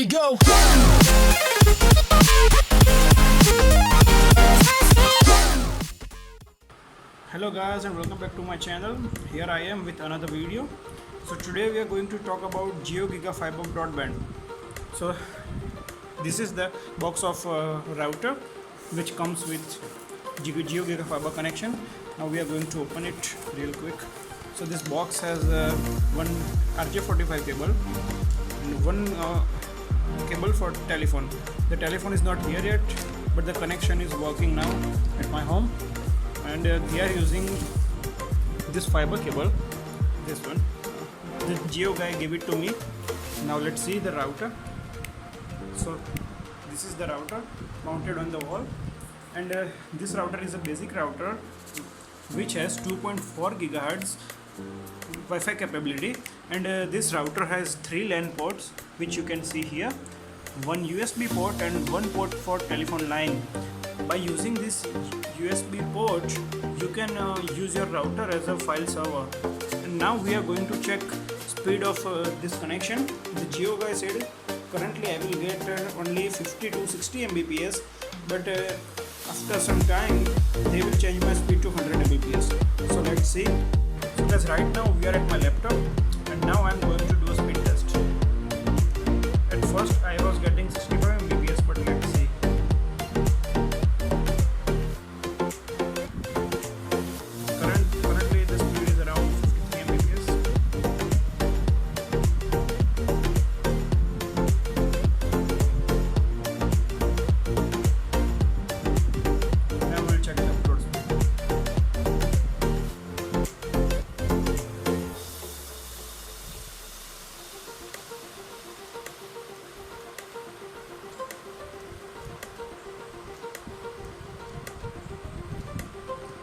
we go. Hello guys and welcome back to my channel. Here I am with another video. So today we are going to talk about Jio GigaFiber broadband. So this is the box of router which comes with Jio GigaFiber connection. Now we are going to open it real quick. So this box has one RJ45 cable and one cable for telephone. The telephone is not here yet, but the connection is working now at my home, and they are using this fiber cable, this one. The Jio guy gave it to me. Now let's see the router. So this is the router mounted on the wall, and this router is a basic router which has 2.4 gigahertz Wi-Fi capability, and this router has 3 LAN ports which you can see here, one USB port and one port for telephone line. By using this USB port you can use your router as a file server. And now we are going to check speed of this connection. The Jio guy said currently I will get only 50 to 60 Mbps, but after some time they will change my speed to 100 Mbps. So let's see. So guys, right now we are at my laptop and now I am going to do a speed test. At first I was getting 65 Mbps, but let's see. Currently the speed is around 53 Mbps. Now we'll check the upload speed.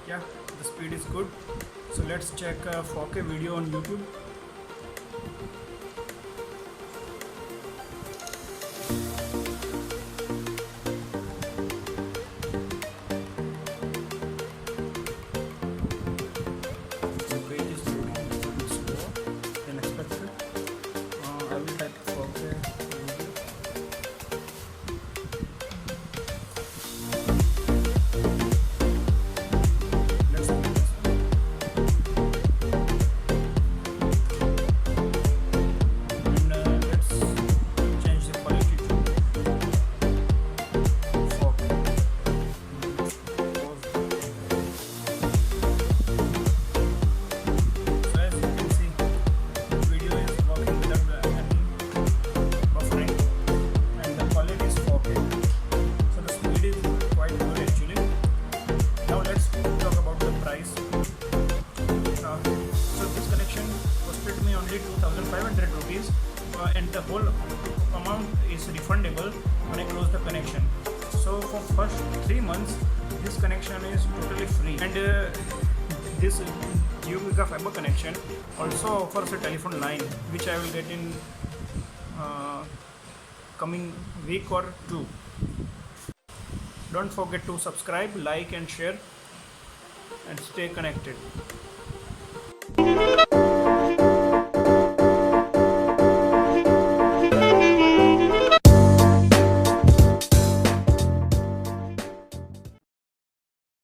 Yeah, the speed is good. So let's check 4K video on YouTube. The page is loading a little slower than expected. I will type 4K video. Let's do this. And let's change the quality to 4K. So as you can see, the video is working without any buffering, and the quality is 4K. So the speed is quite good actually. Now let's talk about the price. So this connection costed me only 2,500 rupees, and the whole amount is refundable when I close the connection. So for first 3 months this connection is totally free, and this Jio GigaFiber connection also offers a telephone line which I will get in coming week or 2. Don't forget to subscribe, like and share, and stay connected.